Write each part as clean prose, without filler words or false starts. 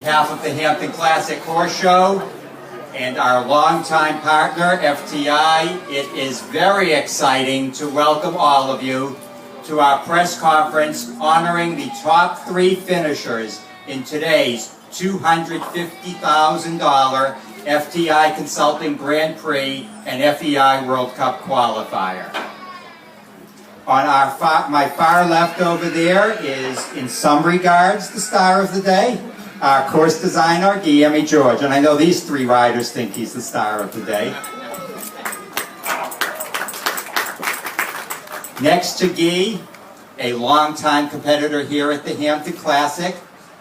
On behalf of the Hampton Classic Horse Show and our longtime partner, FTI, it is very exciting to welcome all of you to our press conference honoring the top 3 finishers in today's $250,000 FTI Consulting Grand Prix and FEI World Cup qualifier. On my far left over there is, in some regards, the star of the day, our course designer, Guillermo George. And I know these 3 riders think he's the star of the day. Next to Guy, a longtime competitor here at the Hampton Classic,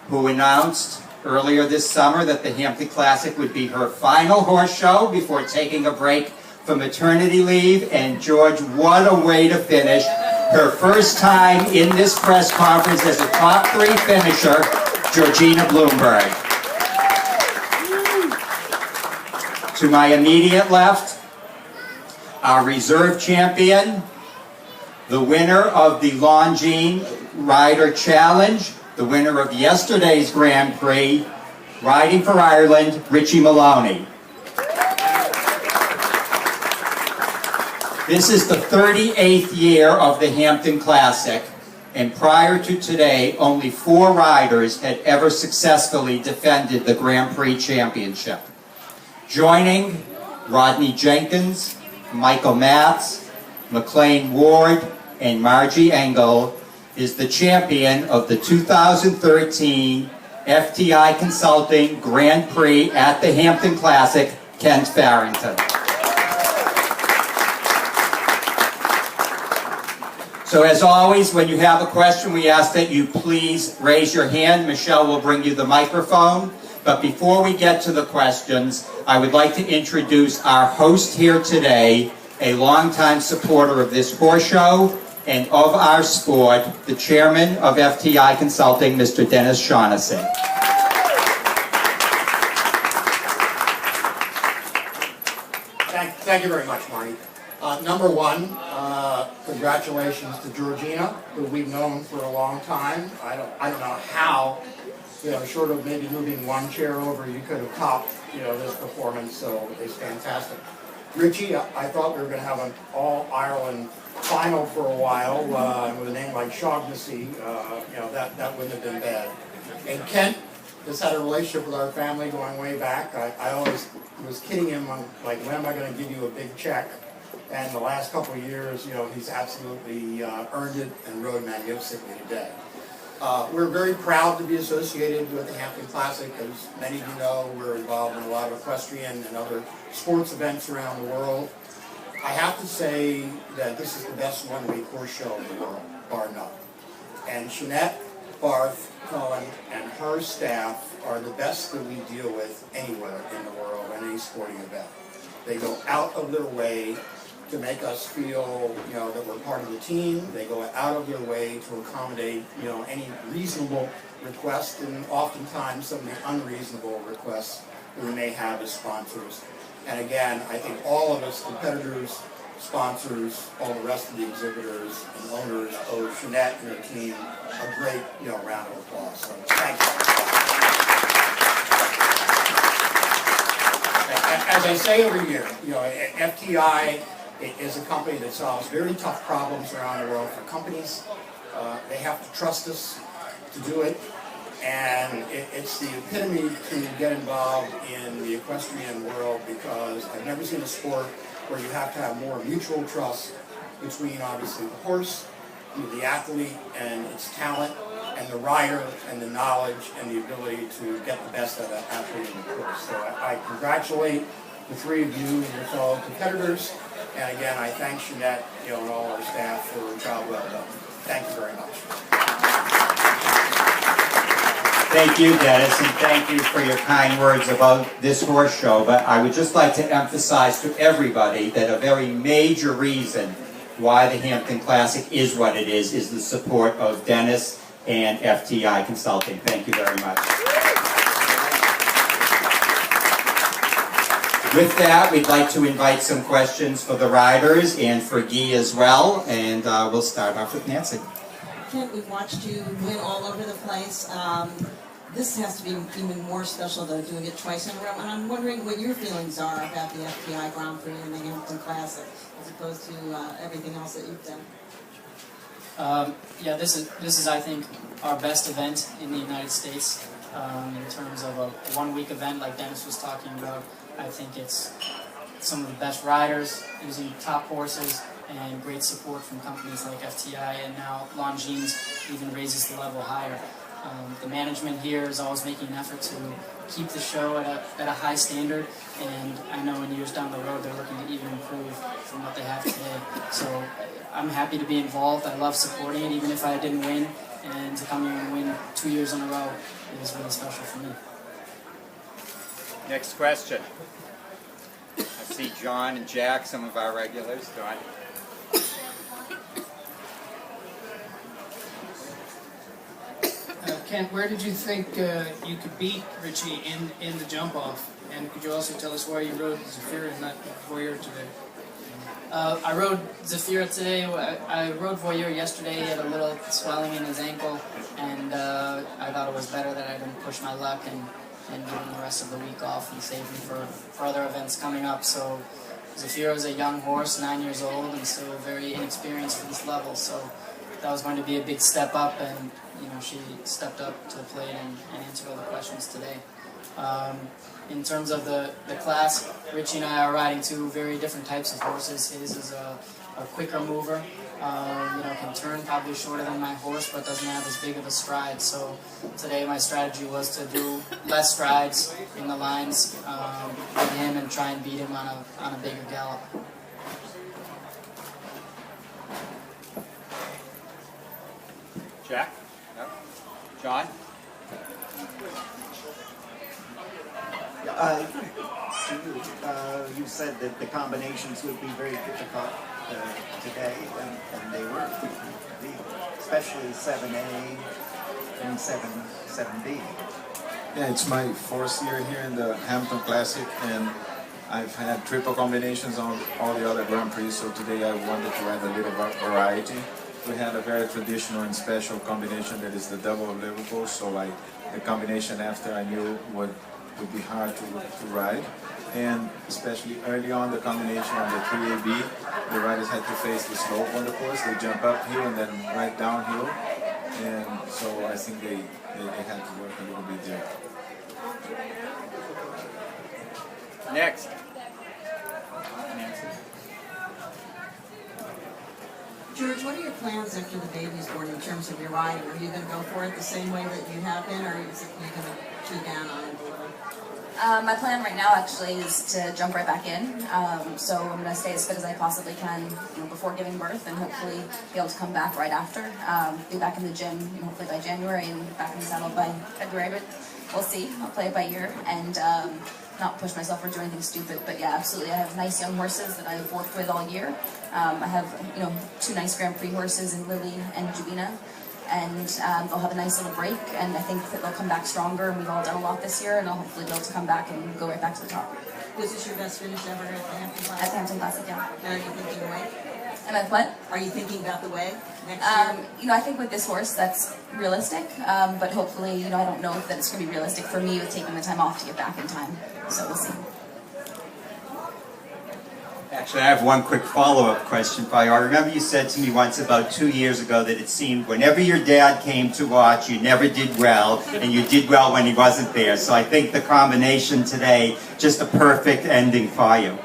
who announced earlier this summer that the Hampton Classic would be her final horse show before taking a break for maternity leave. And George, what a way to finish her first time in this press conference as a top 3 finisher, Georgina Bloomberg. To my immediate left, our reserve champion, the winner of the Longines Rider Challenge, the winner of yesterday's Grand Prix, riding for Ireland, Richie Moloney. This is the 38th year of the Hampton Classic, and prior to today, only 4 riders had ever successfully defended the Grand Prix championship. Joining Rodney Jenkins, Michael Matz, McLean Ward, and Margie Engel is the champion of the 2013 FTI Consulting Grand Prix at the Hampton Classic, Kent Farrington. So as always, when you have a question, we ask that you please raise your hand. Michelle will bring you the microphone. But before we get to the questions, I would like to introduce our host here today, a longtime supporter of this horse show and of our sport, the chairman of FTI Consulting, Mr. Dennis Shaughnessy. Thank you very much, Marty. Number one, congratulations to Georgina, who we've known for a long time. I don't know how, short of maybe moving one chair over, you could have topped, this performance. So it's fantastic. Richie, I thought we were going to have an all-Ireland final for a while with a name like Shaughnessy. That wouldn't have been bad. And Kent has had a relationship with our family going way back. I always was kidding him on, like, when am I going to give you a big check? And the last couple of years, he's absolutely earned it and rode magnificently today. We're very proud to be associated with the Hampton Classic. As many of you know, we're involved in a lot of equestrian and other sports events around the world. I have to say that this is the best one-week horse show in the world, bar none. And Jeanette, Barth, Cohen, and her staff are the best that we deal with anywhere in the world, in any sporting event. They go out of their way to make us feel, that we're part of the team. They go out of their way to accommodate, any reasonable request, and oftentimes some of the unreasonable requests that we may have as sponsors. And again, I think all of us, competitors, sponsors, all the rest of the exhibitors and owners, owe Jeanette and her team a great, round of applause. So thank you. As I say every year, FTI is a company that solves very tough problems around the world for companies. They have to trust us to do it. And it's the epitome to get involved in the equestrian world, because I've never seen a sport where you have to have more mutual trust between, obviously, the horse, the athlete and its talent, and the rider and the knowledge and the ability to get the best out of that athlete in the course. So I congratulate the 3 of you and your fellow competitors. And again, I thank Jeanette, and all our staff for a job well done. Thank you very much. Thank you, Dennis, and thank you for your kind words about this horse show. But I would just like to emphasize to everybody that a very major reason why the Hampton Classic is what it is the support of Dennis and FTI Consulting. Thank you very much. With that, we'd like to invite some questions for the riders and for Guy as well, and we'll start off with Nancy. Kent, we've watched you win all over the place. this has to be even more special though, doing it twice in a row. And I'm wondering what your feelings are about the FTI Grand Prix and the Hampton Classic, as opposed to everything else that you've done. Yeah, this is I think our best event in the United States in terms of a one-week event like Dennis was talking about. I think it's some of the best riders using top horses and great support from companies like FTI, and now Longines even raises the level higher. The management here is always making an effort to keep the show at a high standard, and I know in years down the road they're looking to even improve from what they have today. So I'm happy to be involved. I love supporting it, even if I didn't win, and to come here and win 2 years in a row is really special for me. Next question. I see John and Jack, some of our regulars. John. Kent, where did you think you could beat Richie in the jump-off? And could you also tell us why you rode Zafira and not Voyeur today? I rode Zafira today. I rode Voyeur yesterday. He had a little swelling in his ankle, and I thought it was better that I didn't push my luck and give him the rest of the week off and save him for other events coming up. So Zafira is a young horse, 9 years old, and still very inexperienced for this level. So that was going to be a big step up, and she stepped up to the plate and answered all the questions today. In terms of the class, Richie and I are riding two very different types of horses. His is a quicker mover, can turn probably shorter than my horse, but doesn't have as big of a stride. So today my strategy was to do less strides in the lines with him and try and beat him on a bigger gallop. Jack? No? John? You said that the combinations would be very difficult today, and they were, especially 7A and 7B. Yeah, it's my fourth year here in the Hampton Classic, and I've had triple combinations on all the other Grand Prix, so today I wanted to add a little variety. We had a very traditional and special combination that is the double of Liverpool, so the combination after I knew would be hard to ride, and especially early on the combination on the 3AB, the riders had to face the slope on the course. They jump uphill and then right downhill, and so I think they had to work a little bit there. Next. George, what are your plans after the baby's born in terms of your riding? Are you going to go for it the same way that you have been, or is it you going to chew down on it a little? My plan right now actually is to jump right back in. So I'm going to stay as fit as I possibly can before giving birth, and hopefully be able to come back right after. Be back in the gym hopefully by January and back in the saddle by February, but we'll see. I'll play it by ear and not push myself or do anything stupid. But yeah, absolutely. I have nice young horses that I've worked with all year. I have two nice Grand Prix horses in Lily and Jubina. And they'll have a nice little break, and I think that they'll come back stronger, and we've all done a lot this year, and I'll hopefully be able to come back and go right back to the top. Was this your best finish ever at the Hampton Classic? At the Hampton Classic, yeah. And are you thinking away? And at what? Are you thinking about the way next year? I think with this horse that's realistic, but hopefully, I don't know that it's going to be realistic for me with taking the time off to get back in time, so we'll see. Actually, I have one quick follow-up question for you. I remember you said to me once about 2 years ago that it seemed whenever your dad came to watch, you never did well, and you did well when he wasn't there. So I think the combination today, just a perfect ending for you.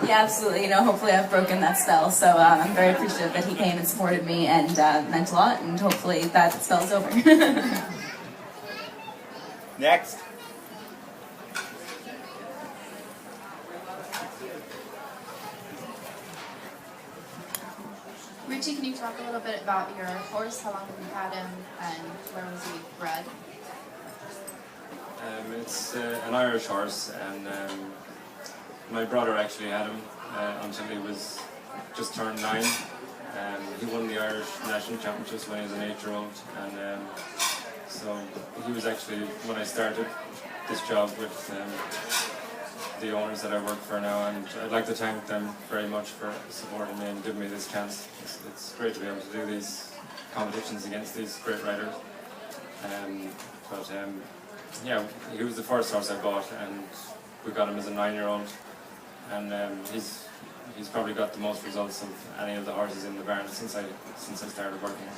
Yeah, absolutely. Hopefully I've broken that spell, so I'm very appreciative that he came and supported me and meant a lot, and hopefully that spell's over. Next. Richie, can you talk a little bit about your horse? How long have you had him, and where was he bred? It's an Irish horse, and my brother actually had him until he was just turned 9. He won the Irish National Championships when he was an 8-year-old, and so he was actually, when I started this job with the owners that I work for now, and I'd like to thank them very much for supporting me and giving me this chance. It's great to be able to do these competitions against these great riders. But yeah, he was the first horse I bought, and we got him as a 9-year-old, and he's probably got the most results of any of the horses in the barn since I started working.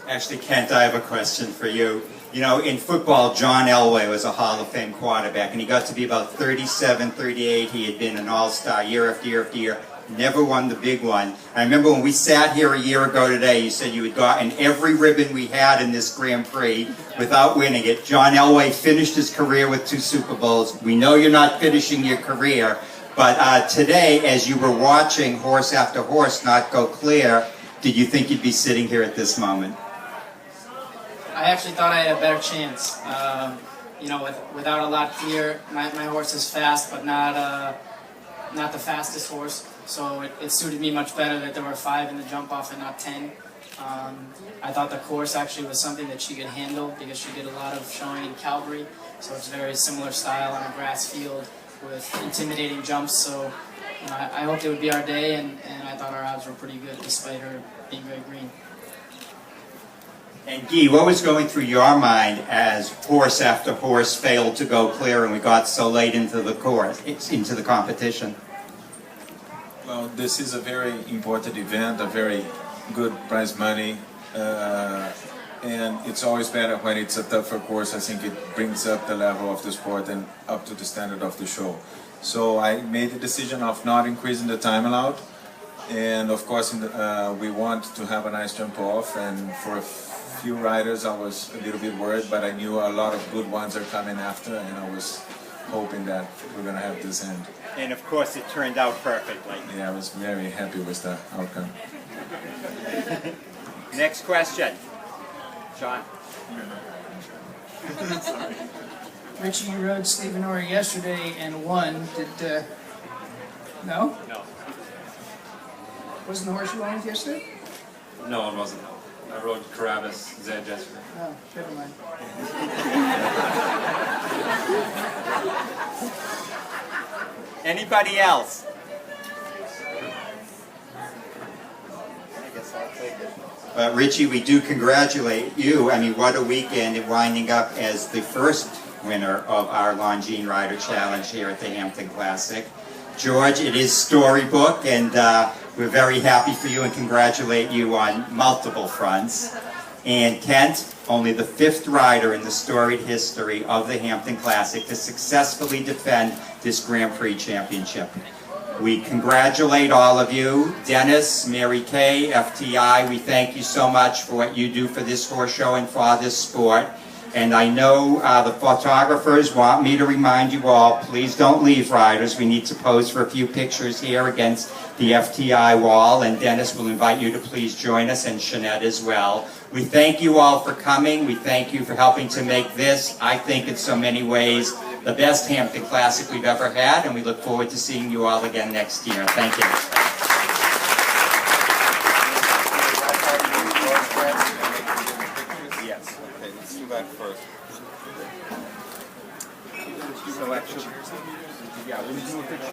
Actually, Kent, I have a question for you. You know, in football, John Elway was a Hall of Fame quarterback, and he got to be about 37, 38. He had been an all-star year after year after year. Never won the big one. I remember when we sat here a year ago today, you said you had gotten every ribbon we had in this Grand Prix without winning it. John Elway finished his career with 2 Super Bowls. We know you're not finishing your career, but today, as you were watching horse after horse not go clear, did you think you'd be sitting here at this moment? I actually thought I had a better chance. You know, without a lot clear, my horse is fast, but not the fastest horse. So it suited me much better that there were 5 in the jump off and not 10. I thought the course actually was something that she could handle because she did a lot of showing in Calgary. So it's a very similar style on a grass field with intimidating jumps. So you know, I hoped it would be our day, and I thought our odds were pretty good despite her being very green. And Guy, what was going through your mind as horse after horse failed to go clear and we got so late into the course, into the competition? Well, this is a very important event, a very good prize money, and it's always better when it's a tougher course. I think it brings up the level of the sport and up to the standard of the show. So I made the decision of not increasing the time allowed, and of course we want to have a nice jump off, and for a few riders I was a little bit worried, but I knew a lot of good ones are coming after, and I was hoping that we're going to have this end. And of course it turned out perfectly. Yeah, I was very happy with the outcome. Next question. John. Richie, you rode Stephen Orr yesterday and won. Did no? No. Wasn't the horse you won with yesterday? No, it wasn't. I rode Carabas Zed yesterday. Oh, never mind. Anybody else? I guess I'll take it. Richie, we do congratulate you. I mean, what a weekend, and winding up as the first winner of our Longines Rider Challenge here at the Hampton Classic. George, it is storybook, and we're very happy for you and congratulate you on multiple fronts. And Kent, only the 5th rider in the storied history of the Hampton Classic to successfully defend this Grand Prix championship. We congratulate all of you. Dennis, Mary Kay, FTI, we thank you so much for what you do for this horse show and for this sport. And I know the photographers want me to remind you all, please don't leave, riders. We need to pose for a few pictures here against the FTI wall, and Dennis will invite you to please join us, and Jeanette as well. We thank you all for coming. We thank you for helping to make this, I think in so many ways, the best Hampton Classic we've ever had, and we look forward to seeing you all again next year. Thank you.